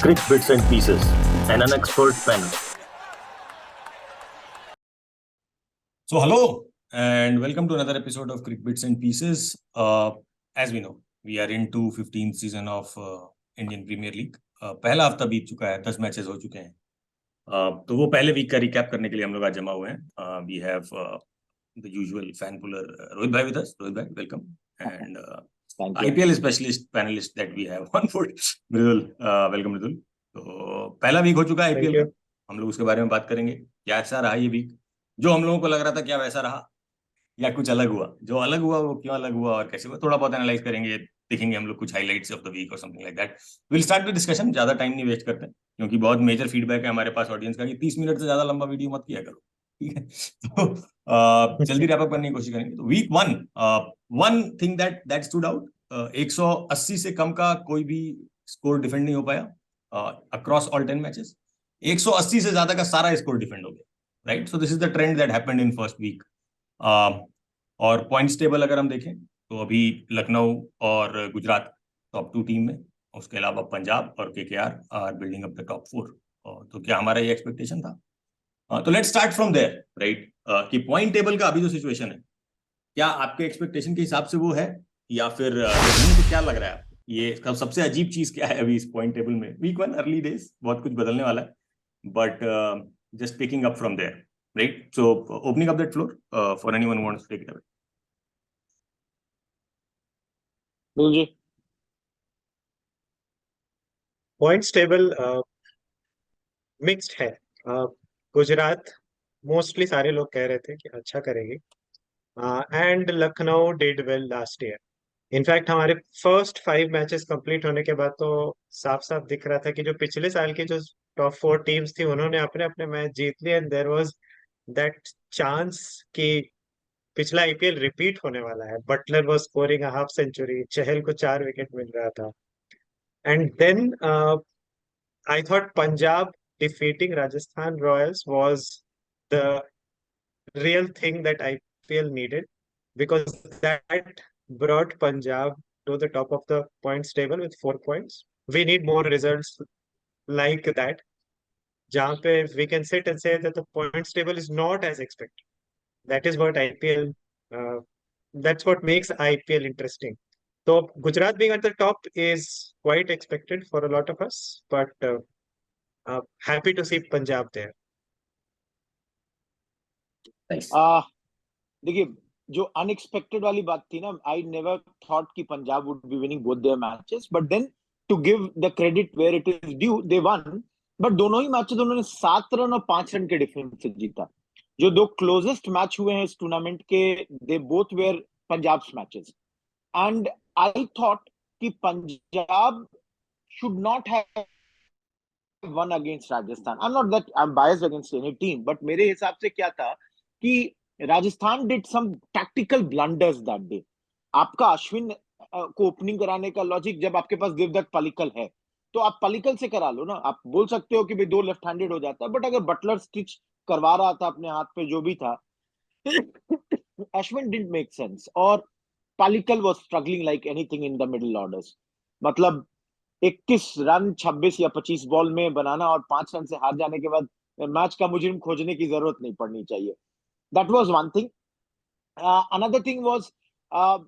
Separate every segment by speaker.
Speaker 1: Cricbits and pieces, and an expert panel.
Speaker 2: So hello and welcome to another episode of Cricbits and Pieces. As we know, we are into 15th season of Indian Premier League. पहला हफ्ता बीत चुका है, 10 matches हो चुके हैं. तो वो पहले वीक का रिकैप करने के लिए हम लोग आज जमा हुए हैं. We have the usual fan puller Rohit bhai with us. Rohit bhai, welcome. And IPL specialist panelist that we have on board, Mridul. Welcome Mridul. तो पहला वीक हो चुका है IPL का. हम लोग उसके बारे में बात करेंगे. क्या ऐसा रहा ये वीक? जो हम लोगों को लग रहा था क्या वैसा रहा या कुछ अलग हुआ? जो अलग हुआ वो क्यों अलग हुआ और कैसे हुआ, थोड़ा बहुत एनालाइज करेंगे. देखेंगे हम लोग कुछ हाइलाइट्स ऑफ द वीक और something like that. Will start the discussion. ज्यादा टाइम नहीं वेस्ट करते क्योंकि बहुत मेजर फीडबैक है हमारे पास ऑडियंस का कि 30 मिनट से ज्यादा लंबा वीडियो मत किया करो. ठीक है, तो जल्दी रैप अप करने की कोशिश करेंगे. तो week one thing that stood out, 180 से कम का कोई भी स्कोर डिफेंड नहीं हो पाया अक्रॉस ऑल 10 मैचेस. 180 से ज्यादा का सारा स्कोर डिफेंड हो गया. Right, so this is the trend that happened in first week. और पॉइंट्स टेबल अगर हम देखें तो अभी लखनऊ और गुजरात टॉप 2 टीम में, उसके अलावा पंजाब और KKR are building up the top 4. तो क्या हमारा ये एक्सपेक्टेशन था? तो let's start from there. Right, कि पॉइंट टेबल का अभी जो सिचुएशन है, क्या आपके एक्सपेक्टेशन के हिसाब से वो है या फिर तो क्या लग रहा है आपको? ये सबसे अजीब चीज क्या है अभी इस पॉइंट टेबल में? वीक 1 अर्ली डेज, बहुत कुछ बदलने वाला है, but just picking up from there, right? So opening up that floor for anyone who wants to take it away.
Speaker 3: जी,
Speaker 4: पॉइंट्स टेबल मिक्स्ड है. गुजरात मोस्टली सारे लोग कह रहे थे कि अच्छा करेगी, and Lucknow did well last year. In fact हमारे फर्स्ट 5 मैचेस कंप्लीट होने के बाद तो साफ साफ दिख रहा था कि जो पिछले साल की जो टॉप 4 टीम्स थी उन्होंने अपने अपने मैच जीत लिए, and there was that chance कि पिछला आईपीएल रिपीट होने वाला है. Butler was scoring a half century, Chahal को 4 विकेट मिल रहा था. And then I thought Punjab defeating Rajasthan Royals was the real thing that IPL needed, because that brought Punjab to the top of the points table with 4 points. We need more results like that, जहाँ पे we can sit and say that the points table is not as expected. That is what IPL, that's what makes IPL interesting. So Gujarat being at the top is quite expected for a lot of us, but happy to see Punjab there.
Speaker 2: Nice.
Speaker 3: देखिए, जो unexpected वाली बात थी ना, आई never thought कि Punjab would be winning both their matches, but then to give the credit where it is due, they won. But दोनों ही matches उन्होंने 7 रन और 5 रन के डिफरेंस से जीता. जो 2 क्लोजेस्ट मैच हुए हैं इस टूर्नामेंट के, they both were Punjab's matches. And I thought कि Punjab should not have won against Rajasthan. I'm not that I'm biased against any team, but मेरे हिसाब से क्या था कि Rajasthan did some tactical blunders that day. आपका अश्विन को ओपनिंग कराने का लॉजिक, जब आपके पास देवदत्त पलिकल है तो आप पलिकल से करा लो ना. आप बोल सकते हो कि भाई 2 लेफ्ट हैंडेड हो जाता है, बट अगर बटलर स्टिच करवा रहा था अपने हाथ पे जो भी था, अश्विन didn't make sense. और Pallikal was struggling like anything in the middle orders. मतलब 21 रन 26 या 25 बॉल में बनाना और 5 रन से हार जाने के बाद मैच का मुजरिम खोजने की जरूरत नहीं पड़नी चाहिए. That was one thing. Another thing was,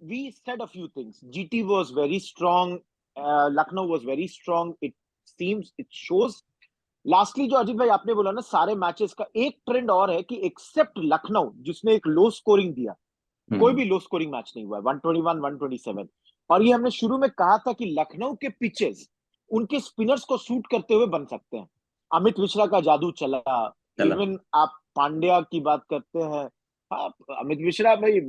Speaker 3: we said a few things. GT was very strong, Lucknow was very strong. It seems, it shows. Lastly जो अजीत भाई आपने बोला ना, सारे मैचेस का एक ट्रेंड और है कि एक्सेप्ट लखनऊ जिसने एक लो स्कोरिंग दिया, कोई भी लो स्कोरिंग मैच नहीं हुआ. 121 127. और ये हमने शुरू में कहा था कि लखनऊ के पिचेस उनके स्पिनर्स को सूट करते हुए बन सकते हैं. अमित मिश्रा का जादू चला. इवन आप पांड्या की बात करते हैं, हाँ, अमित मिश्रा भाई,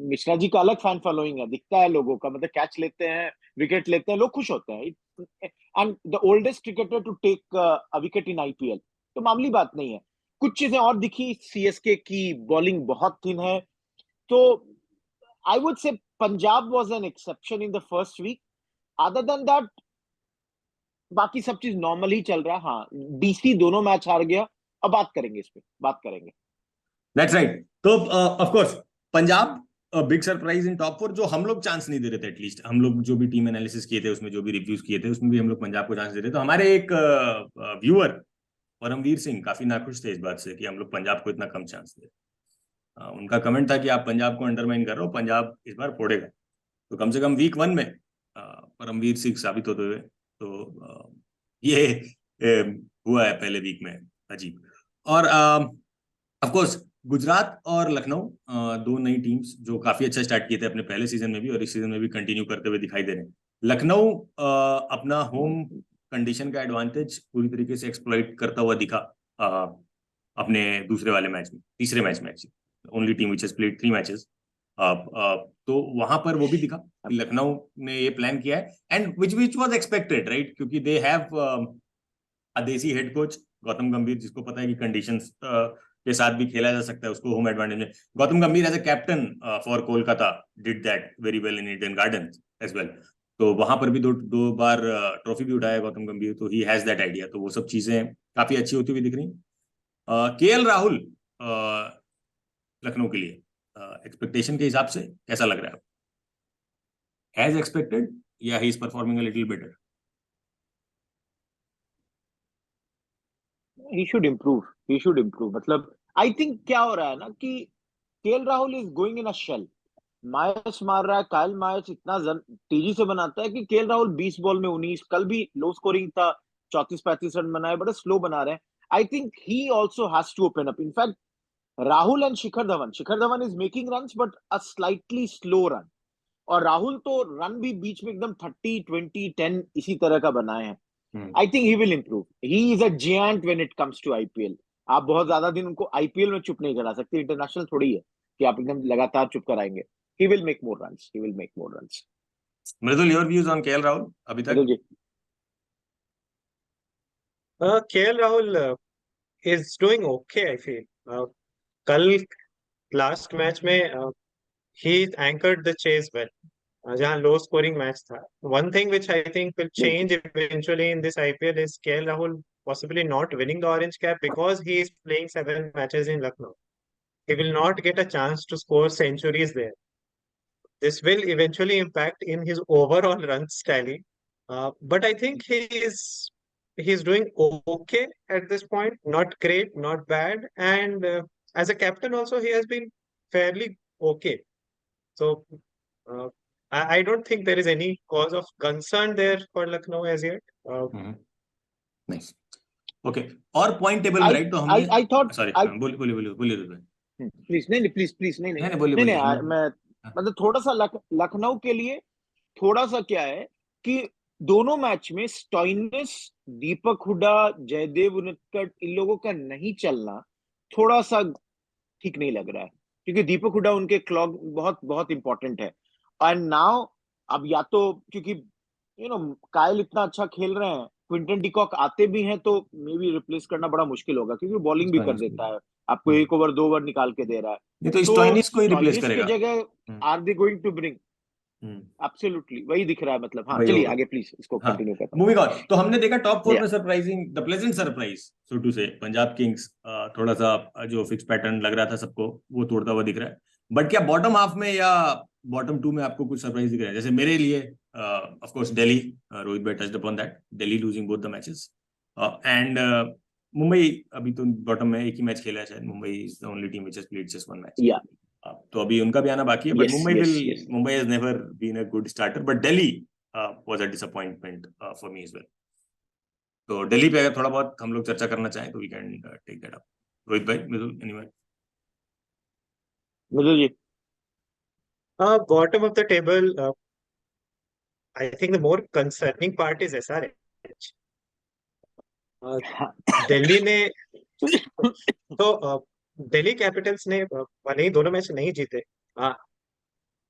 Speaker 3: मिश्रा जी का अलग फैन फॉलोइंग है, दिखता है लोगों का. मतलब कैच लेते हैं, विकेट लेते हैं, लोग खुश होते हैं. And the oldest cricketer to take a wicket in IPL, तो मामूली बात नहीं है. कुछ चीजें और दिखी. सीएसके की बॉलिंग बहुत थिन है. तो I would say Punjab was an exception in the first week. Other than that, बाकी सब चीज नॉर्मल ही चल रहा है. हाँ, डीसी दोनों मैच हार गया. अब बात करेंगे, इस पे बात करेंगे.
Speaker 2: That's right. तो of course Punjab big surprise in top 4 जो हम लोग चांस नहीं दे रहे थे, एटलीस्ट हम लोग जो भी टीम एनालिसिस किए थे उसमें, जो भी रिव्यूज किए थे उसमें भी हम लोग पंजाब को चांस दे रहे थे। तो हमारे एक व्यूअर परमवीर सिंह काफी नाखुश थे इस बात से कि हम लोग पंजाब को इतना कम चांस दे। उनका कमेंट था कि आप पंजाब को अंडरमाइन कर रहे हो, पंजाब इस बार फोड़ेगा। तो कम से कम वीक 1 में परमवीर सिंह साबित होते हुए, तो ये हुआ है पहले वीक में, अजीब। और ऑफ कोर्स गुजरात और लखनऊ, दो नई टीम्स जो काफी अच्छा स्टार्ट किए थे अपने पहले सीजन में भी और इस सीजन में भी कंटिन्यू करते हुए दिखाई दे रहे हैं। लखनऊ अपना होम कंडीशन का एडवांटेज पूरी तरीके से एक्सप्लॉइट करता हुआ दिखा अपने दूसरे वाले मैच में, तीसरे मैच में actually only team which has played 3 matches. तो वहां पर वो भी दिखा कि लखनऊ ने ये प्लान किया है, and which was expected, right, क्योंकि दे हैव अ देसी हेड कोच गौतम गंभीर, जिसको पता है कि कंडीशंस के साथ भी खेला जा सकता है, उसको होम एडवांटेज में। Gautam Gambhir as a captain for Kolkata did that very well in Eden Gardens as well. तो वहां पर भी दो बार ट्रॉफी भी उठाया गौतम गंभीर, तो ही हैज दैट आइडिया। तो वो सब चीजें काफी अच्छी होती हुई दिख रही। केएल राहुल लखनऊ के लिए एक्सपेक्टेशन के हिसाब से कैसा लग रहा है? एज एक्सपेक्टेड या he is performing a little better?
Speaker 3: He should improve. मतलब आई थिंक क्या हो रहा है ना कि KL Rahul is going in a shell. Mayers मार रहा है, कायल मायर्स इतना तेजी से बनाता है कि केएल राहुल 20 बॉल में 19, कल भी लो स्कोरिंग था, 34-35 रन बनाए, बड़ा स्लो बना रहे हैं। I think he also has to open up. In fact Rahul and Shikhar Dhawan is making run but a slightly slow run, और राहुल तो रन भी बीच में एकदम 30-20-10 इसी तरह का बनाए हैं। I think he will improve. He is a giant when it comes to IPL. आप बहुत ज्यादा दिन उनको आईपीएल में चुप नहीं करा सकते, इंटरनेशनल थोड़ी है कि आप एकदम लगातार चुप कराएंगे। He will make more runs.
Speaker 2: Mridul, your views on KL Rahul अभी तक?
Speaker 3: जी,
Speaker 4: KL Rahul is doing okay, I feel. कल लास्ट मैच में he anchored the chase well. जहाँ लो स्कोरिंग मैच था. One thing which I think will change eventually in this IPL is KL Rahul possibly not winning the orange cap because he is playing 7 matches in Lucknow. He will not get a chance to score centuries there. This will eventually impact in his overall runs tally. But I think he's doing okay at this point. Not great, not bad. And as a captain also, he has been fairly okay. So uh, I don't think there is any cause of concern there for Lucknow as yet.
Speaker 2: Nice, okay. और point table में, right, तो हमने
Speaker 3: I thought
Speaker 2: sorry, बोलिए
Speaker 3: please, नहीं,
Speaker 2: बोलिए
Speaker 3: मैं मतलब थोड़ा सा लखनऊ के लिए थोड़ा सा क्या है कि दोनों मैच में स्टॉइनिस, दीपक हुडा, जयदेव उनटकट, इन लोगों का नहीं चलना थोड़ा सा ठीक नहीं लग रहा है, क्योंकि दीपक हुडा उनके क्लॉग बहुत बहुत इंपॉर्टेंट है। एंड नाउ अब या तो क्योंकि कायल इतना अच्छा खेल रहे हैं, क्विंटन डिकॉक आते भी हैं, तो मे बी रिप्लेस करना बड़ा मुश्किल होगा, क्योंकि बॉलिंग भी कर देता है, आपको 1 ओवर 2 ओवर निकाल के दे रहा है।
Speaker 2: ये तो
Speaker 3: तो
Speaker 2: स्टॉइनिस को ही रिप्लेस
Speaker 3: स्टॉइनिस की
Speaker 2: करेगा।
Speaker 3: जगह are they going to bring? Absolutely वही दिख रहा है। मतलब हाँ,
Speaker 2: वही
Speaker 3: चलिए
Speaker 2: होगा।
Speaker 3: आगे प्लीज इसको
Speaker 2: हाँ,
Speaker 3: कंटिन्यू करता
Speaker 2: मूविंग ऑन। तो हमने देखा टॉप 4
Speaker 3: Yeah.
Speaker 2: में surprising, the pleasant surprise so to say, Punjab Kings थोड़ा सा जो फिक्स पैटर्न लग रहा था सबको, वो तोड़ता हुआ दिख रहा है। बट क्या बॉटम हाफ में या बॉटम 2 में आपको कुछ सरप्राइज दिख रहा है? जैसे मेरे लिए ऑफ कोर्स दिल्ली, रोहित भाई touched upon that, Delhi losing both the matches, and Mumbai अभी तो बॉटम में एक ही मैच खेला है शायद, Mumbai is the only team which has played just 1 match.
Speaker 3: Yeah.
Speaker 2: तो अभी उनका भी आना बाकी है, but
Speaker 3: Yes.
Speaker 2: Mumbai has never been a good starter, but Delhi was a disappointment for me as well. तो दिल्ली पे अगर थोड़ा बहुत हम लोग चर्चा करना चाहें तो we can take that up. Rohit भाई, Mithun, anyone?
Speaker 3: Mithun ji.
Speaker 4: Bottom of the table, I think the more concerning part is SRH. Delhi ने तो दिल्ली कैपिटल्स ने भले ही दोनों मैच नहीं जीते.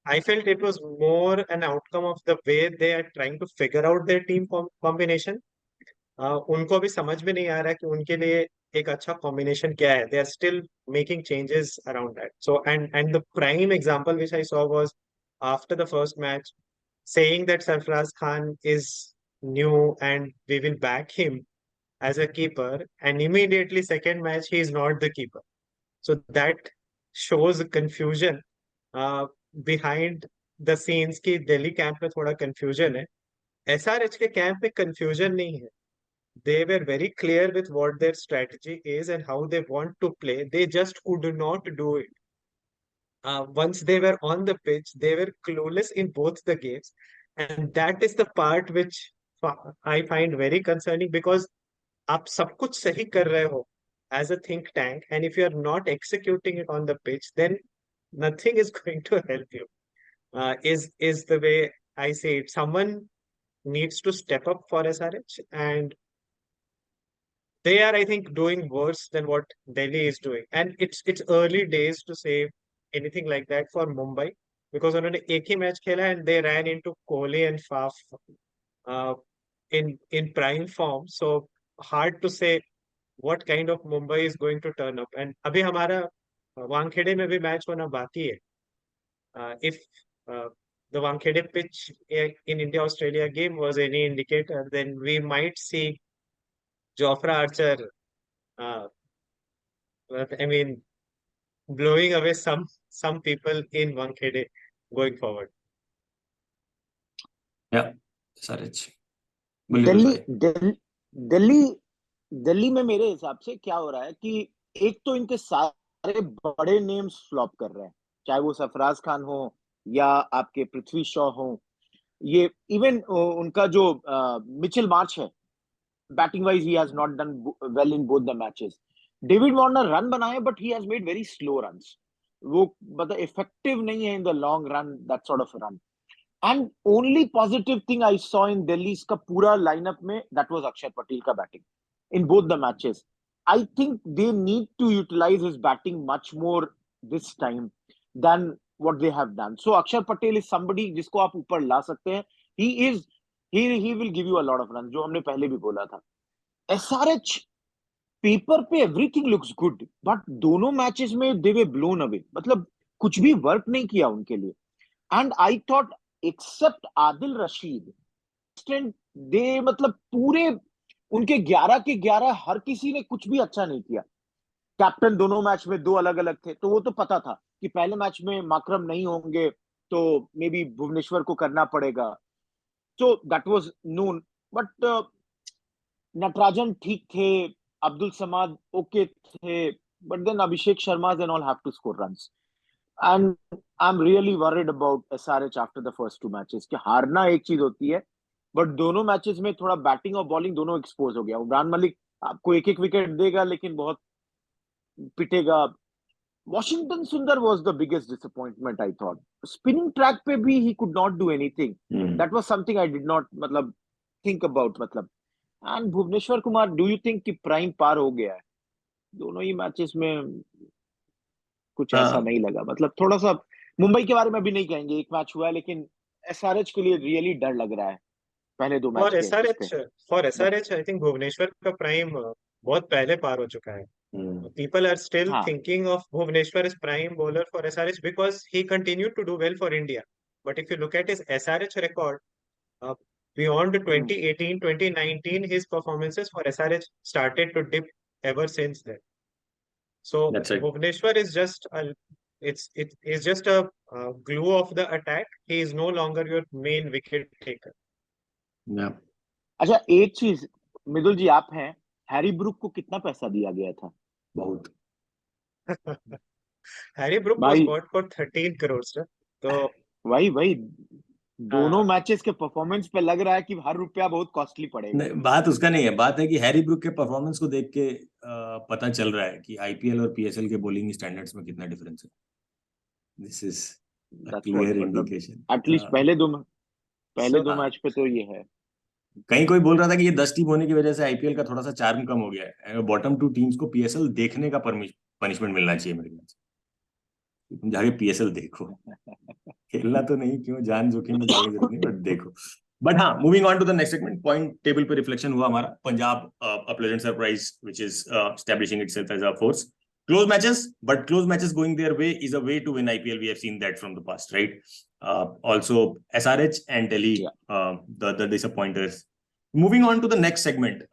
Speaker 4: I felt it was more an outcome of the way they are trying to figure out their team combination. उनको भी समझ में नहीं आ रहा है कि उनके लिए एक अच्छा कॉम्बिनेशन क्या है. They are still making changes around that. So and the prime example which I saw was after the first match, saying that Sarfaraz Khan is new and we will back him as a keeper, and immediately second match he is not the keeper. So that shows confusion. behind the scenes कि Delhi camp में थोड़ा confusion है. SRH के camp में confusion नहीं है. They were very clear with what their strategy is and how they want to play. They just could not do it. Once they were on the pitch, they were clueless in both the games. And that is the part which I find very concerning, because आप सब कुछ सही कर रहे हो as a think tank, and if you are not executing it on the pitch, then nothing is going to help you. Is the way I say it. Someone needs to step up for SRH, and they are, I think, doing worse than what Delhi is doing. And it's early days to say anything like that for Mumbai, because उन्होंने एक ही match खेला and they ran into Kohli and Faf in prime form. So hard to say what kind of Mumbai is going to turn up. And अभी हमारा वानखेड़े में भी match होना बाकी है. If the Wankhede pitch in India-Australia game was any indicator, then we might see Jofra Archer, I mean, blowing away some people in Wankhede going forward.
Speaker 2: Yeah, SRH.
Speaker 3: Delhi में मेरे हिसाब से क्या हो रहा है कि एक तो इनके सारे बड़े नेम्स फ्लॉप कर रहे हैं, चाहे वो सरफराज खान हो या आपके पृथ्वी शॉ हो. ये इवन उनका जो मिचेल मार्च है, batting wise he has not done well in both the matches. David Warner run बनाए but he has made very slow runs. वो मतलब इफेक्टिव नहीं है in the long run, that sort of run. And only positive thing I saw in Delhi's का पूरा lineup में, that was Akshar Patel का batting in both the matches. I think they need to utilize his batting much more this time than what they have done. So Akshar Patel is somebody जिसको आप ऊपर ला सकते हैं. He will give you a lot of runs, जो हमने पहले भी बोला था. SRH पेपर पे everything looks good, but दोनों मैचेस में they were blown away. मतलब कुछ भी वर्क नहीं किया उनके लिए. And I thought except Adil Rashid, they मतलब पूरे उनके 11 के 11 हर किसी ने कुछ भी अच्छा नहीं किया. कैप्टन दोनों मैच में दो अलग अलग थे, तो वो तो पता था कि पहले मैच में माकरम नहीं होंगे तो मे बी भुवनेश्वर को करना पड़ेगा. So that was known. But Natarajan ठीक थे, अब्दुल समाद ओके थे, but then Abhishek Sharma and all have to score runs. And I'm really worried about SRH after the first two matches. कि हारना एक चीज होती है, बट दोनों मैचेस में थोड़ा बैटिंग और बॉलिंग दोनों एक्सपोज हो गया. उमरान मलिक आपको एक एक विकेट देगा लेकिन बहुत पिटेगा. वॉशिंगटन सुंदर was the biggest disappointment I thought. Spinning track पे भी he could not do anything. That was something I did not मतलब think about मतलब. And Bhuvneshwar Kumar, do you think कि प्राइम पार हो गया है? दोनों ही मैचेस में कुछ ऐसा नहीं लगा. मतलब थोड़ा सा मुंबई के बारे में भी नहीं कहेंगे, एक मैच हुआ है, लेकिन एसआरएच के लिए रियली डर लग रहा है पहले दो मैच के.
Speaker 4: For SRH I think Bhuvneshwar का प्राइम बहुत पहले पार हो चुका है. People are still thinking of Bhuvneshwar as prime bowler for SRH because he continued to do well for India. But if you look at his SRH record, beyond 2018, 2019, his performances for SRH started to dip ever since then. So Bhuvneshwar is just it's just a glue of the attack. He is no longer your main wicket taker.
Speaker 2: Yeah.
Speaker 3: अच्छा, एक चीज मिदुल जी, आप हैं, Harry Brook को कितना पैसा दिया गया था?
Speaker 2: बहुत.
Speaker 4: Harry Brook was bought for 13 crores. तो
Speaker 3: वही दोनों मैचेस के परफॉर्मेंस पे लग रहा है कि हर रुपया बहुत कॉस्टली पड़ेगा.
Speaker 2: नहीं, बात उसका नहीं है. बात है कि हैरी ब्रूक के परफॉर्मेंस को देख के पता चल रहा है कि आईपीएल और पीएसएल के बॉलिंग स्टैंडर्ड्स में कितना डिफरेंस है. This is a clear indication.
Speaker 3: At least पहले दो मैच पे तो ये है.
Speaker 2: कहीं कोई बोल रहा था कि ये 10 टीम होने की वजह से आईपीएल का थोड़ा सा चार्म कम हो गया है. बॉटम 2 टीम्स को पीएसएल देखने का पनिशमेंट मिलना चाहिए मेरे ख्याल से. तुम जाके पीएसएल देखो, खेलना तो नहीं, क्यों जान जोखिम में जाने की जरूरत नहीं, बट देखो. बट हाँ, moving on to the next segment. Point table पे रिफ्लेक्शन हुआ हमारा. Punjab a pleasant surprise which is establishing itself as a force. Close matches, but close matches going their way is a way to win IPL. We have seen that from the past, right? Also, SRH and Delhi, the disappointers. Moving on to the next segment,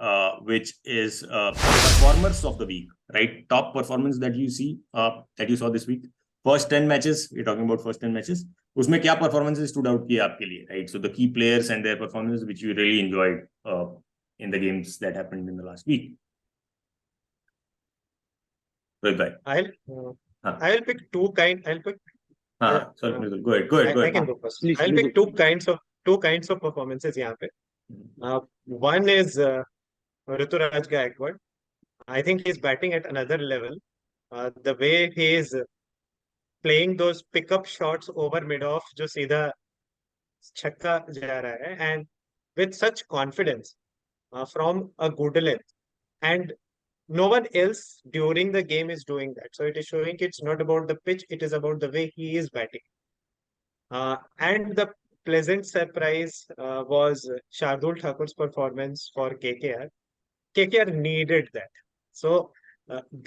Speaker 2: which is performers of the week, right? Top performance that you see, that you saw this week. First 10 matches, we talking about first 10 matches, उसमें क्या performances stood out किए आपके लिए, right? So the key players and their performances which you really enjoyed in the games that happened in the last week. Rohit भाई.
Speaker 4: I'll
Speaker 2: हाँ.
Speaker 4: I'll pick two kind. I'll pick.
Speaker 2: हाँ, sorry, Mridul, go ahead.
Speaker 4: I can go first.
Speaker 3: Please,
Speaker 4: I'll
Speaker 3: Mridul.
Speaker 4: pick two kinds of performances यहाँ पे. One is Rituraj Gaikwad. I think he's batting at another level. The way he is playing those pickup shots over mid-off, जो सीधा छक्का जा रहा है, and with such confidence from a good length, and no one else during the game is doing that. So it is showing it's not about the pitch; it is about the way he is batting. And the pleasant surprise was Shardul Thakur's performance for KKR. KKR needed that. So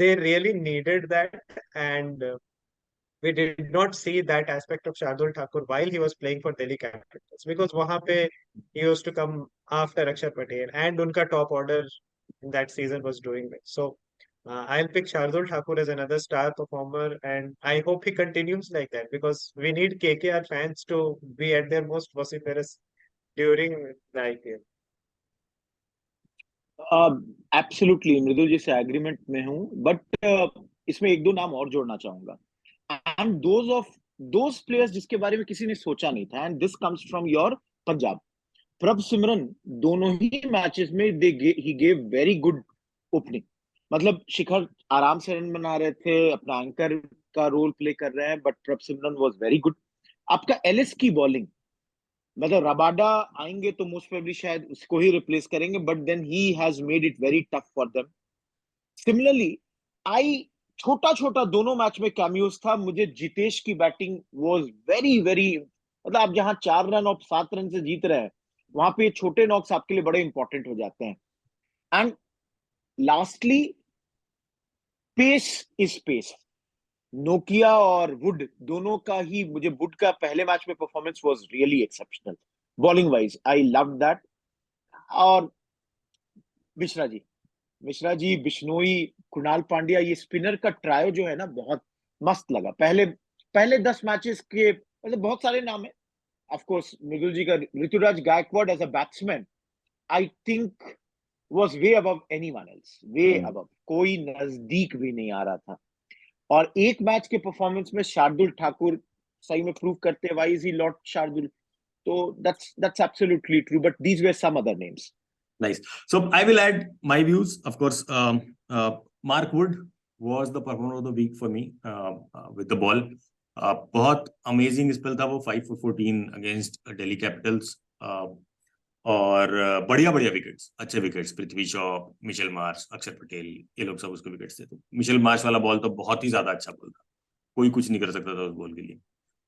Speaker 4: they really needed that. And we did not see that aspect of Shardul Thakur while he was playing for Delhi Capitals. Because wahan pe he used to come after Akshar Patel. And unka top order in that season was doing well. So I'll pick Shardul Thakur as another star performer, and I hope he continues like that because we need KKR fans to be at their most vociferous during the IPL.
Speaker 3: Absolutely Mridul ji से agreement में हूं, but इसमें एक दो नाम और जोड़ना चाहूंगा, एंड दोज प्लेयर्स जिसके बारे में किसी ने सोचा नहीं था, and this comes from your Punjab. प्रभ सिमरन दोनों ही मैचेस में he gave very good opening. मतलब शिखर आराम से रन बना रहे थे, अपना एंकर का रोल प्ले कर रहे हैं, but Prabhsimran was very good. आपका एलिस की बॉलिंग, मतलब रबाडा आएंगे तो मोस्ट प्रोबेबली शायद उसको ही रिप्लेस करेंगे, but then he has made it very tough for them. Similarly छोटा छोटा दोनों मैच में कैमियोस था. मुझे जितेश की बैटिंग वाज वेरी वेरी, मतलब आप जहां 4 रन और 7 रन से जीत रहे हैं, वहां पे छोटे नॉक्स आपके लिए बड़े इंपॉर्टेंट हो जाते हैं. And lastly pace is pace. नोकिया और वुड दोनों का ही, मुझे वुड का पहले मैच में performance was really exceptional bowling wise. I love that. और मिश्रा जी, बिश्नोई, कुणाल पांड्या, ये स्पिनर का ट्रायो जो है ना, बहुत मस्त लगा. पहले 10 मैचेस के, मतलब बहुत सारे नाम है ऑफ कोर्स. मृदुल जी का Ruturaj Gaikwad as a batsman I think was way above anyone else, way above. कोई नजदीक भी नहीं आ रहा था. और एक मैच के परफॉर्मेंस में शार्दुल ठाकुर सही में प्रूव करते हैं, why is he not Shardul. तो that's absolutely true, but these were some other names.
Speaker 2: Nice. So I will add my views. Of course, Mark Wood was the performer of the week for me with the ball. बहुत amazing spell था वो, 5 for 14 against Delhi Capitals. और बढ़िया wickets, अच्छे wickets. Prithvi Shaw, Mitchell Marsh, अक्षर पटेल, ये लोग सब उसके विकेट्स थे. तो मिचेल मार्श वाला बॉल तो बहुत ही ज्यादा अच्छा बॉल था, कोई कुछ नहीं कर सकता था उस बॉल के लिए.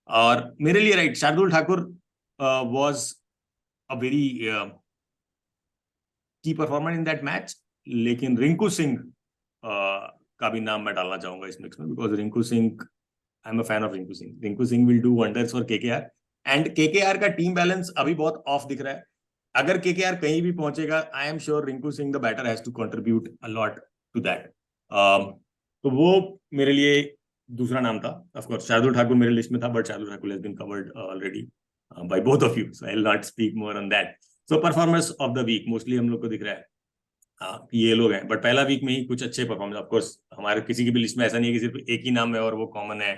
Speaker 2: और मेरे लिए right, Shardul Thakur was a very की परफॉर्मर इन दैट मैच. लेकिन रिंकू सिंह का भी नाम मैं डालना चाहूंगा इस मिक्स में, because Rinku Singh, I am a fan of Rinku Singh. Rinku Singh will do wonders for KKR, and KKR का टीम बैलेंस अभी बहुत ऑफ दिख रहा है. अगर केकेआर कहीं भी पहुंचेगा, I am sure Rinku Singh the batter has to contribute a lot to that. तो वो मेरे लिए दूसरा नाम था. ऑफ कोर्स शार्दुल ठाकुर मेरे लिस्ट में था, but Shardul Thakur has been covered already by both of you, so I will not speak more on that. So performance of the week mostly हम लोग को दिख रहा है ये लोग हैं, बट पहला वीक में ही कुछ अच्छे परफॉर्मेंस. ऑफ कोर्स हमारे किसी की भी लिस्ट में ऐसा नहीं है कि सिर्फ एक ही नाम है और वो कॉमन है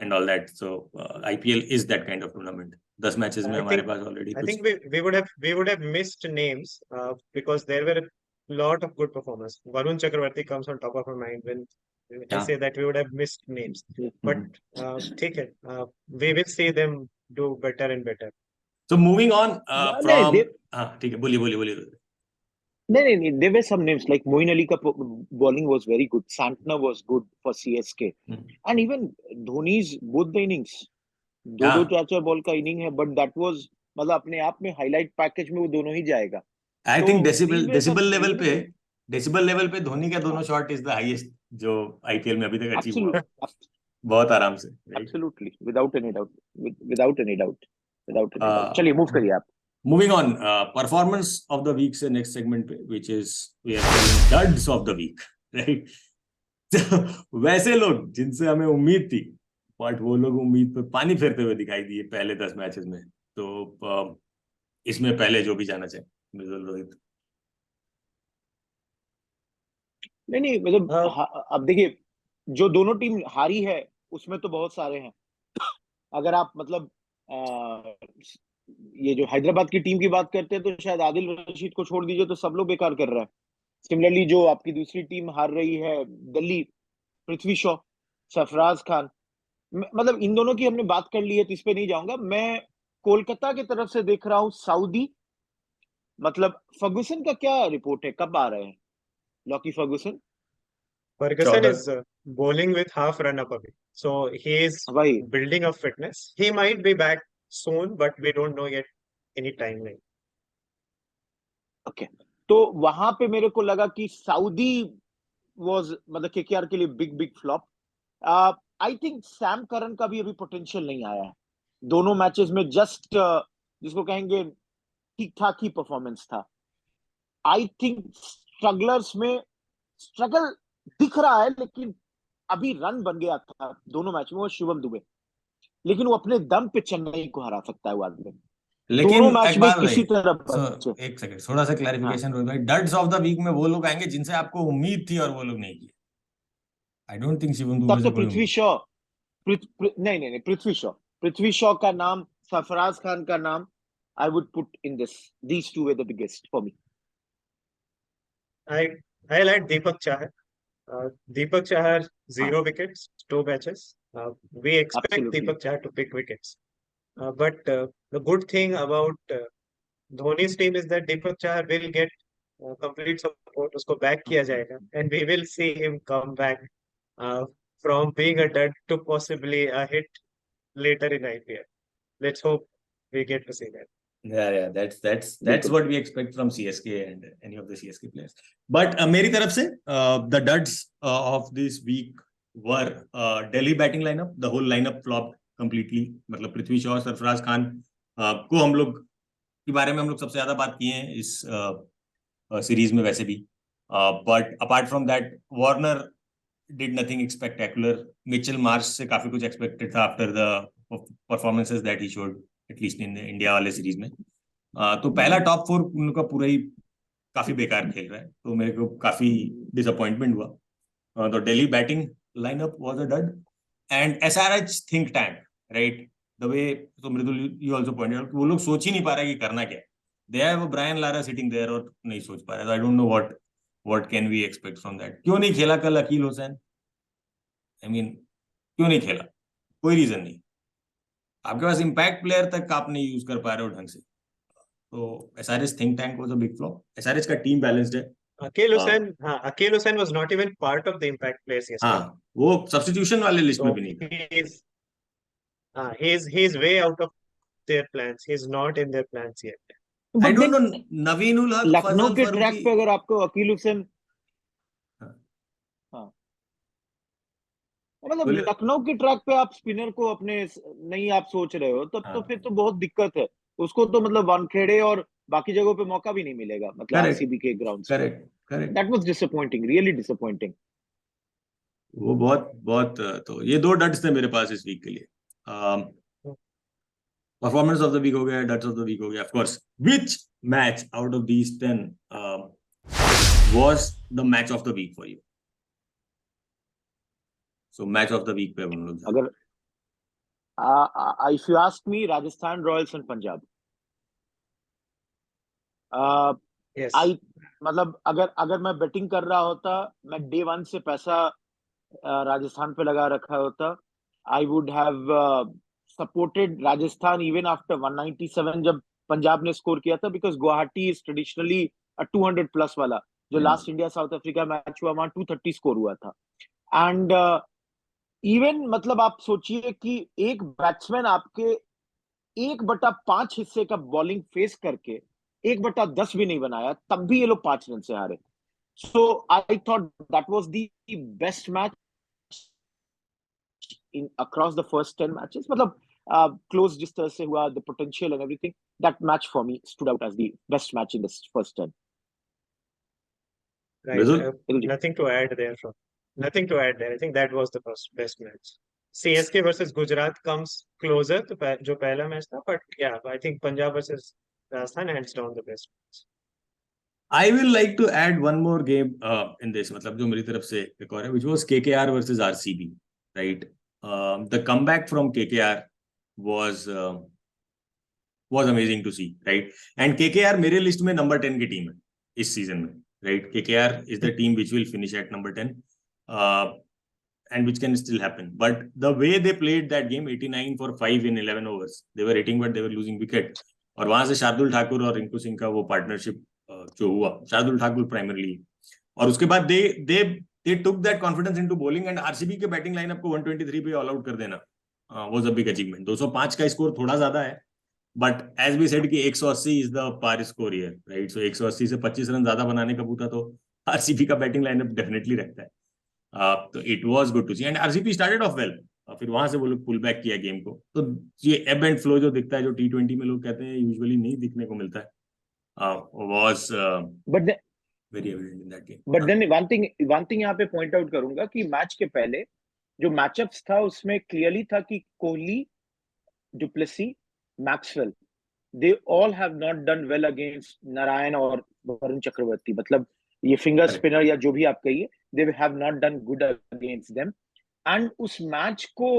Speaker 2: and all that. So IPL is that kind of tournament. 10 matches में हमारे पास already
Speaker 4: I think we would have missed names because there were a lot of good performers. Varun Chakravarti comes on top of my mind when I say that we would have missed names. But ठीक है, we will see them do better and better.
Speaker 2: So moving on from ठीक है, बोलिए.
Speaker 3: नहीं, there were some names like Moeen Ali का bowling was very good. Santner was good for CSK, and even Dhoni's both the innings, दो 4 ball का inning है, but that was, मतलब अपने आप में हाईलाइट पैकेज में वो दोनों ही जाएगा.
Speaker 2: आई थिंक डेसिबल लेवल पे धोनी का दोनों शॉट इज द हाईएस्ट जो आईपीएल में अभी तक अचीव हुआ, बहुत आराम से.
Speaker 3: Absolutely, without any doubt. चलिए मूव करिए आप.
Speaker 2: Moving on, performance of the week से नेक्स्ट सेगमेंट पे, which is we are calling duds of the week, right? वैसे लोग जिनसे हमें उम्मीद थी बट वो लोग उम्मीद पे पानी फेरते हुए दिखाई दिए पहले 10 मैचेस में। तो इसमें पहले जो भी जाना चाहिए मृदुल, रोहित।
Speaker 3: नहीं नहीं मतलब अब देखिए, जो दोनों टीम हारी है उसमें तो बहुत सारे हैं। अगर आप मतलब ये जो हैदराबाद की टीम की बात करते हैं तो शायद आदिल रशीद को छोड़ दीजिए तो सब लोग बेकार कर रहे हैं। सिमिलरली जो आपकी दूसरी टीम हार रही है, दिल्ली, पृथ्वी शॉ, सरफराज खान, मतलब इन दोनों की हमने बात कर ली है तो इस पे नहीं जाऊंगा मैं। कोलकाता की तरफ से देख रहा हूँ सऊदी, मतलब फर्गुसन का क्या रिपोर्ट है, कब आ रहे हैं Lockie Ferguson?
Speaker 4: Ferguson
Speaker 2: 14।
Speaker 4: is bowling with half run up away. So he is
Speaker 3: भाई
Speaker 4: building up fitness. He might be back soon, but we don't know yet any timeline.
Speaker 3: Okay, तो वहां पे मेरे को लगा कि सऊदी वाज मतलब KKR के लिए big big flop. I think Sam Curran का भी अभी पोटेंशियल नहीं आया है। दोनों मैचेस में जस्ट जिसको कहेंगे ठीक ठाक ही परफॉर्मेंस था। आई थिंक स्ट्रगलर्स में स्ट्रगल दिख रहा है, लेकिन अभी रन बन गया था दोनों मैच में वो शिवम दुबे, लेकिन वो अपने दम पे चेन्नई को हरा सकता है वो आदमी।
Speaker 2: लेकिन
Speaker 3: दोनों मैच
Speaker 2: एक
Speaker 3: में
Speaker 2: बात
Speaker 3: किसी
Speaker 2: भाई,
Speaker 3: तरह
Speaker 2: सो
Speaker 3: बचे।
Speaker 2: एक सेकंड, थोड़ा सा
Speaker 3: हाँ,
Speaker 2: क्लैरिफिकेशन रोहित भाई। डड्स ऑफ द वीक में वो लोग आएंगे जिनसे आपको उम्मीद थी और वो लोग नहीं किए। आई डोंट थिंक शिवम
Speaker 3: तब
Speaker 2: दुबे
Speaker 3: तो
Speaker 2: से कोई
Speaker 3: पृथ्वी
Speaker 2: उम्मीद।
Speaker 3: शॉ, नहीं नहीं नहीं, पृथ्वी शॉ का नाम, सरफराज खान का नाम, I would put in this, these two way the biggest for me.
Speaker 4: I I like Deepak Chahar. Deepak Chahar
Speaker 3: हाँ,
Speaker 4: 0 wickets, 2 matches. We expect
Speaker 3: absolutely.
Speaker 4: Deepak Chahar to pick wickets. But the good thing about Dhoni's team is that Deepak Chahar will get complete support. उसको back किया जाएगा, and we will see him come back uh, from being a dud to possibly a hit later in IPL. Let's hope we get to see that.
Speaker 2: Yeah, that's
Speaker 3: बिल्कुल।
Speaker 2: what we expect from CSK and any of the CSK players. But मेरी तरफ से the duds of this week were Delhi batting lineup. The whole lineup flopped completely. मतलब पृथ्वी शॉ, सरफराज खान को हम लोग के बारे में हम लोग सबसे ज्यादा बात किए हैं इस सीरीज में वैसे भी। But apart from that Warner did nothing spectacular. Mitchell Marsh से काफी कुछ एक्सपेक्टेड था after the performances that he showed at least in India वाले सीरीज में। तो पहला टॉप 4 उनका पूरा ही काफी बेकार खेल रहा है, तो मेरे को काफी डिसअपॉइंटमेंट हुआ। तो Delhi batting lineup was a dud and SRH think tank, right the way. तो Mridul you also pointed out, वो लोग सोच ही नहीं पा रहे कि करना क्या है। They have Brian Lara sitting there और नहीं सोच पा रहे। I don't know what can we expect from that. क्यों नहीं खेला कल अकील हुसैन? आई मीन क्यों नहीं खेला? कोई रीजन नहीं। आपके पास इम्पैक्ट प्लेयर तक आप नहीं यूज कर पा रहे हो ढंग से। तो SRH think tank was a big flop. SRH का टीम बैलेंस्ड है।
Speaker 4: Akil Hussain was not even part of the impact players yesterday.
Speaker 2: हाँ, वो सब्स्टिट्यूशन वाले लिस्ट में
Speaker 4: So
Speaker 2: भी नहीं था।
Speaker 4: he's way out of their plans. He's not in their plans yet.
Speaker 2: I
Speaker 3: but
Speaker 2: don't know,
Speaker 3: then
Speaker 2: Naveen ul Haq,
Speaker 3: Lucknow
Speaker 2: फजल
Speaker 3: के track
Speaker 2: Farooqui.
Speaker 3: पे अगर आपको अकील हुसैन,
Speaker 2: हाँ,
Speaker 3: हाँ मतलब
Speaker 2: बोले।
Speaker 3: लखनऊ के ट्रैक पे आप स्पिनर को अपने नहीं आप सोच रहे हो, तब तो
Speaker 2: हाँ,
Speaker 3: फिर तो बहुत दिक्कत है। उसको तो मतलब वानखेड़े और बाकी जगहों पे मौका भी नहीं मिलेगा, मतलब
Speaker 2: करेक्ट,
Speaker 3: आरसीबी के ग्राउंड्स पे।
Speaker 2: Correct, correct.
Speaker 3: That was disappointing, really disappointing.
Speaker 2: वो बहुत बहुत तो ये दो डट्स थे मेरे पास इस वीक के लिए। परफॉर्मेंस ऑफ द वीक हो गया, डट्स ऑफ द वीक हो गया। Of course, which match out of these 10 was the match of the week for you? So match of the week पे हम लोग
Speaker 3: अगर if you ask me, Rajasthan Royals and Punjab.
Speaker 4: Yes.
Speaker 3: I मतलब अगर अगर मैं बेटिंग कर रहा होता, मैं डे वन से पैसा राजस्थान पे लगा रखा होता, I would have supported Rajasthan even after 197 जब पंजाब ने स्कोर किया था, because Guwahati is traditionally 200 plus वाला। जो
Speaker 2: Yeah.
Speaker 3: Last India south Africa match हुआ वहां 230 स्कोर हुआ था। एंड इवन मतलब आप सोचिए कि एक बैट्समैन आपके 1/5 हिस्से का बॉलिंग फेस करके 1/10 भी नहीं बनाया, तब भी ये लोग 5 रन से हारे। So I thought that was the best match in across the first 10 matches, मतलब close जिस तरह से हुआ, the potential and everything, that match for me stood out as the best match in the first 10.
Speaker 4: Right.
Speaker 2: Mridul.
Speaker 4: Nothing to add there. Nothing to add there. I think that was the best match. CSK versus Gujarat comes closer to जो पहला match था, but yeah, I think Punjab versus Rajasthan hands down the best match.
Speaker 2: I will like to add one more game in this, मतलब जो मेरी तरफ से एक और है, which was KKR versus RCB, right? The comeback from KKR was amazing to see, right? And KKR मेरे list में नंबर 10 की टीम है इस सीजन में, right? KKR is the team which will finish at number 10. And which can still happen. But the way they played that game, 89 for 5 in 11 overs, they were hitting but they were losing wicket. और वहां से शार्दुल ठाकुर और रिंकू सिंह का वो partnership जो हुआ, Shardul Thakur primarily, और उसके बाद they took that confidence into bowling, and RCB के बैटिंग लाइनअप को 123 पे ऑल आउट कर देना was a big achievement. 205 का स्कोर थोड़ा ज्यादा है, बट एज वी सेड कि 180 is the par score here, right? So 180 से 25 रन ज्यादा बनाने का पूछा तो आरसीबी का बैटिंग लाइनअप डेफिनेटली रखता है. तो it was good to see, and RCB started off well, फिर वहां से वो लोग पुल बैक किया गेम को. तो ये एब एंड फ्लो जो दिखता है, जो T20 में लोग कहते हैं यूजुअली नहीं दिखने को मिलता है, was very evident in that game.
Speaker 3: But then one thing यहाँ पे पॉइंट आउट करूंगा कि मैच के पहले जो मैचअप्स था उसमें क्लियरली था कि Kohli, du Plessis, Maxwell, they all have not done well against Narayan और वरुण चक्रवर्ती. मतलब ये फिंगर स्पिनर या जो भी आप कहिए, they have not done good against them. And उस मैच को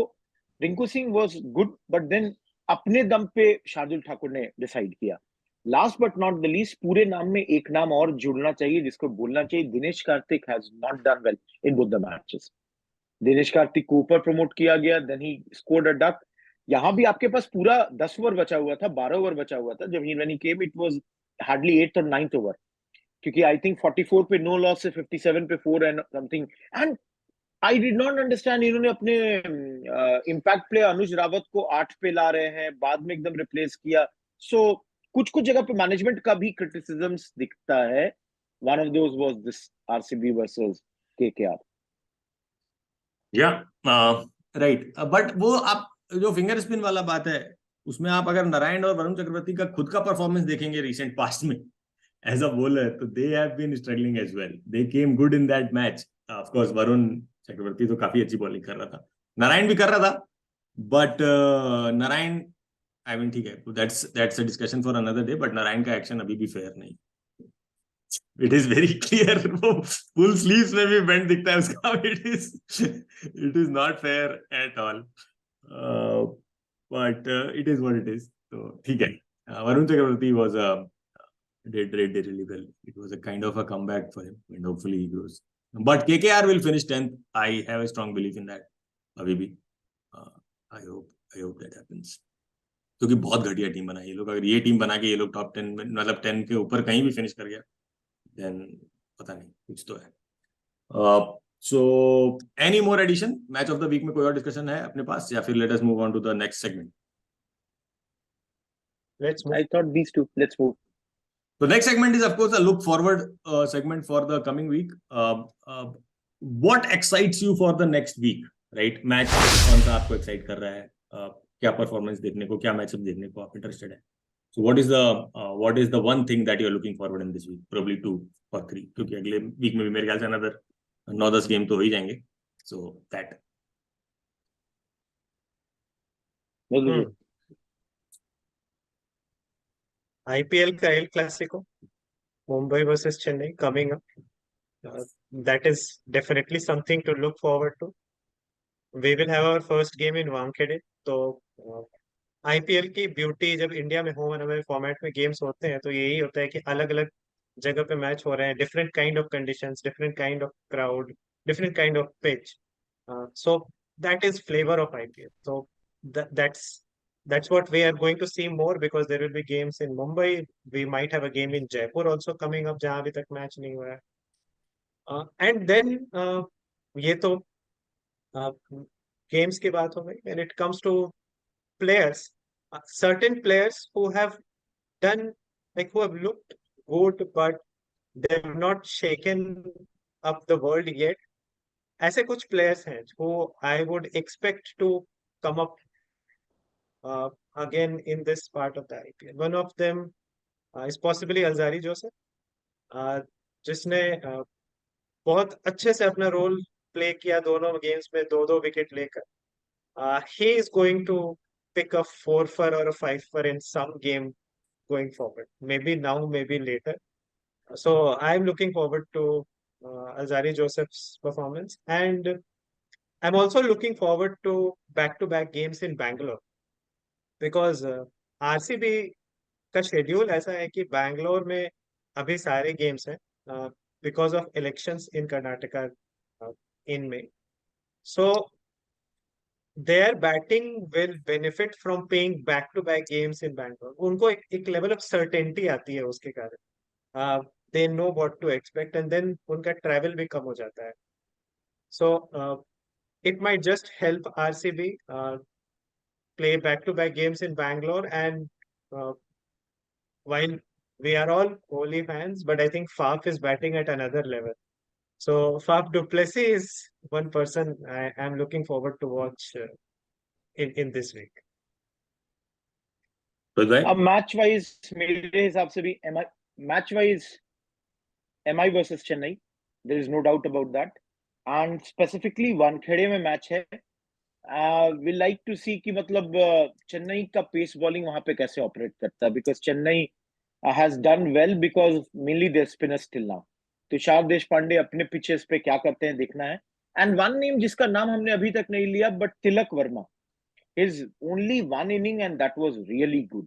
Speaker 3: Rinku Singh was good, but then अपने दम पे शार्दुल ठाकुर ने डिसाइड किया. Last but not the least, पूरे नाम में एक नाम और जुड़ना चाहिए जिसको बोलना चाहिए. Dinesh Karthik has not done well in both the matches. Dinesh Karthik को ऊपर प्रमोट किया गया, then he scored a duck. यहाँ भी आपके पास पूरा 10 ओवर बचा हुआ था, 12 ओवर बचा हुआ था जब when he came, it was hardly 8th और 9th ओवर, क्योंकि आई थिंक 44 पे नो लॉस से 57 पे 4 and something. And I did not understand, इन्होंने अपने इम्पैक्ट प्लेयर अनुज रावत को 8 पे ला रहे हैं, बाद में एकदम रिप्लेस किया. सो कुछ कुछ जगह पे मैनेजमेंट का भी क्रिटिसिजम्स दिखता है. One of those was this RCB versus KKR.
Speaker 2: या राइट, बट वो आप जो फिंगर स्पिन वाला बात है, उसमें आप अगर नारायण और वरुण चक्रवर्ती का खुद का परफॉर्मेंस देखेंगे रिसेंट पास्ट में एज अ बॉलर, तो they have been struggling as well. They came good in that match. Of course Varun Chakravarthy तो काफी अच्छी बॉलिंग कर रहा था, नारायण भी कर रहा था, बट नारायण, आई मीन ठीक है, that's a discussion for another day, but Narayan का एक्शन अभी भी फेयर नहीं. इट इज वेरी क्लियर, वो फुल स्लीव्स में भी बेंड दिखता है उसका. It is not fair at all, but it is what it is. तो ठीक है, Varun Chakravarthy was did really well. It was a kind of a comeback for him, and hopefully he grows. But KKR will finish 10th. I have a strong belief in that. अभी भी I hope that happens. क्योंकि बहुत घटिया team बना ये लोग. अगर ये टीम बना के ये लोग टॉप 10 में, मतलब 10 के ऊपर कहीं भी फिनिश कर गया, देन पता नहीं, कुछ तो है. So any more addition? Match of the week में कोई और डिस्कशन है अपने पास, या फिर let us move on to the next segment?
Speaker 4: Let's move.
Speaker 3: I thought these two. Let's move.
Speaker 2: The next segment is, of course, a look forward segment for the coming week. What excites you for the next week, right? Match कौन सा आपको excite कर रहा है? क्या performance देखने को, क्या matchup देखने को आप interested है? So what is the one thing that you are looking forward in this week? Probably 2 or 3, क्योंकि अगले week में भी मेरे ख्याल से another 9-10 game तो हो ही जाएंगे. So that.
Speaker 4: IPL का El Clasico, Mumbai versus Chennai coming up. That is definitely something to look forward to. We will have our first game in Wankhede. तो IPL की ब्यूटी, जब इंडिया में home and away format में games होते हैं तो यही होता है कि अलग अलग जगह पे मैच हो रहे हैं, different kind of conditions, different kind of crowd, different kind of pitch. So that is flavor of IPL. So that's what we are going to see more, because there will be games in Mumbai. We might have a game in Jaipur also coming up, जहाँ अभी तक match नहीं हुआ है. And then ये तो games की बात हो गई. When it comes to players, certain players who have done, like who have looked good but they have not shaken up the world yet. ऐसे कुछ players हैं who I would expect to come up again in this part of the IPL. One of them is possibly Alzari Joseph, जिसने बहुत अच्छे से अपना role play किया दोनों गेम्स में, 2-2 विकेट लेकर. he is going to pick a 4 for or a 5 for in some game going forward. Maybe now, maybe later. So I'm looking forward to Alzari Joseph's performance, and I'm also looking forward to back-to-back games in Bangalore because RCB का schedule ऐसा है कि बैंगलोर में अभी सारे games हैं because of elections in Karnataka in में so their batting will benefit from playing back to back games in Bangalore. उनको एक level of certainty आती है उसके कारण they know what to expect and then उनका travel भी कम हो जाता है. So it might just help RCB play back to back games in Bangalore, and while we are all Kohli fans, but I think Faf is batting at another level. So Faf du Plessis is one person I am looking forward to watch in this week.
Speaker 3: अब match wise मेरे हिसाब से भी match wise MI versus Chennai, there is no doubt about that, and specifically Wankhede में match है. We like to सी कि मतलब चेन्नई का पेस बॉलिंग वहां पे कैसे ऑपरेट करता है, because Chennai has done well because mainly their spinners till now. Tushar Deshpande अपने पिचेस पे क्या करते हैं देखना है. एंड वन नेम जिसका नाम हमने अभी तक नहीं लिया, but Tilak Varma, his only one inning and that was really good.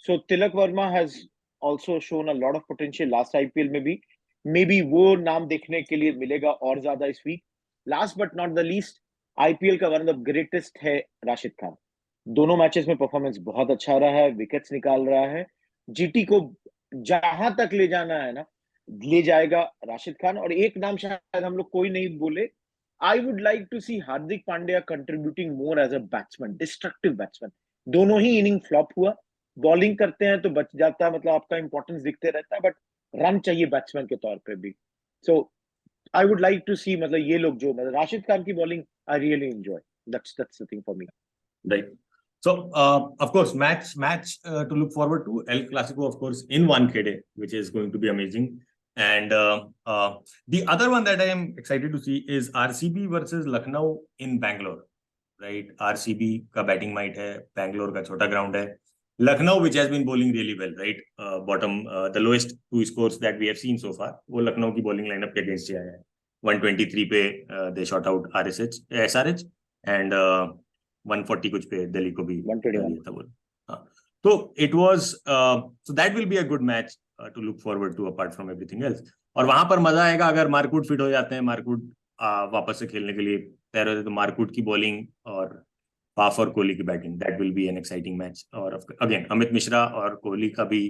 Speaker 3: So Tilak Verma has also shown a lot of potential last IPL में भी. Maybe वो नाम देखने के लिए मिलेगा और ज्यादा इस week. Last but not the least, IPL का one of the greatest है राशिद खान. दोनों मैचेस में परफॉर्मेंस बहुत अच्छा रहा है, विकेट्स निकाल रहा है. जीटी को जहां तक ले जाना है ना, ले जाएगा राशिद खान. और एक नाम शायद हम लोग कोई नहीं बोले, I would like to see Hardik Pandya contributing more as a batsman, destructive batsman. दोनों ही इनिंग फ्लॉप हुआ. बॉलिंग करते हैं तो बच जाता है, मतलब आपका इंपॉर्टेंस दिखते रहता है, बट रन चाहिए बैट्समैन के तौर पे भी. सो आई वुड लाइक टू सी, मतलब ये लोग जो, मतलब राशिद खान की bowling I really enjoy. That's the thing for me.
Speaker 2: Right. So, of course, match to look forward to. El Clasico, of course, in Wankhede, which is going to be amazing. And the other one that I am excited to see is RCB versus Lucknow in Bangalore. Right? RCB का batting might है, Bangalore का छोटा ground है. Lucknow, which has been bowling really well, right? The lowest 2 scores that we have seen so far, वो Lucknow की bowling lineup के against आया है. 123 पे they shot out SRH, and 140 कुछ पे दिल्ली को भी
Speaker 3: 121
Speaker 2: था बोल. So it was so that will be a good match to look forward to apart from everything else. और वहां पर मजा आएगा अगर मार्कूट फिट हो जाते हैं, मार्कूट वापस से खेलने के लिए तैयार होते हैं, तो मार्कूट की बॉलिंग और फाफ और कोहली की batting, that will be an exciting match. और अगेन अमित मिश्रा और कोहली का भी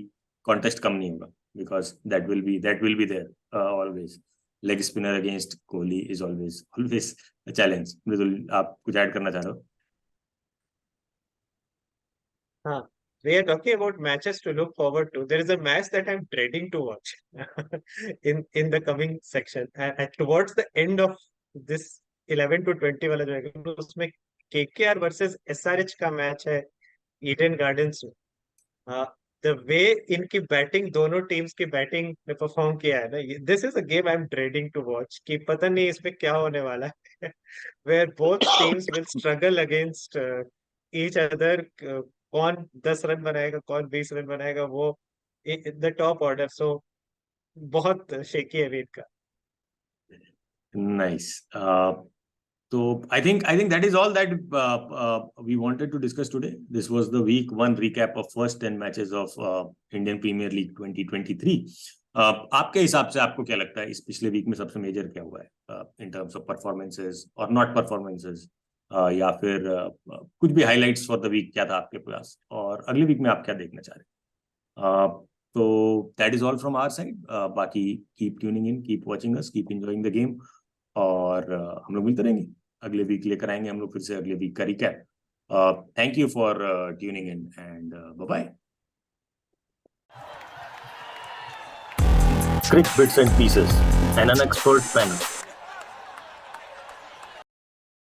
Speaker 2: कॉन्टेस्ट कम नहीं होगा, because that will be there always. Leg spinner against Kohli is always a challenge. Mridul, आप कुछ ऐड करना चाह रहे हो?
Speaker 4: हाँ, we are talking about matches to look forward to. There is a match that I'm dreading to watch in the coming section. And towards the end of this 11 to 20 वाला जो है, उसमें KKR versus SRH का match है Eden gardens में. The way इनकी batting, दोनों teams की बैटिंग ने परफॉर्म किया है ना, this is a game I'm dreading to watch. कि पता नहीं इसमें क्या होने वाला है. Where both teams will struggle against each other. कौन 10 रन बनाएगा, कौन 20 रन बनाएगा, वो द टॉप ऑर्डर. सो बहुत शेकी है वीक का.
Speaker 2: Nice. So I think that is all that we wanted to discuss today. This was the week 1 recap of first 10 matches of Indian Premier League 2023. आपके हिसाब से आपको क्या लगता है इस पिछले वीक में सबसे मेजर क्या हुआ है इन टर्म्स ऑफ परफॉर्मेंसेस और नॉट परफॉर्मेंसेस, या फिर कुछ भी हाइलाइट्स फॉर द वीक क्या था आपके पास, और अगले वीक में आप क्या देखना चाह रहे हैं? तो that is all from our side. बाकी keep tuning in, keep watching us, keep enjoying the game, और हम लोग मिलते रहेंगे. अगले वीक लेकर आएंगे हम लोग फिर से अगले वीक का recap. Thank you for tuning in and bye bye.
Speaker 1: Cricbits and Pieces, an unexpert panel.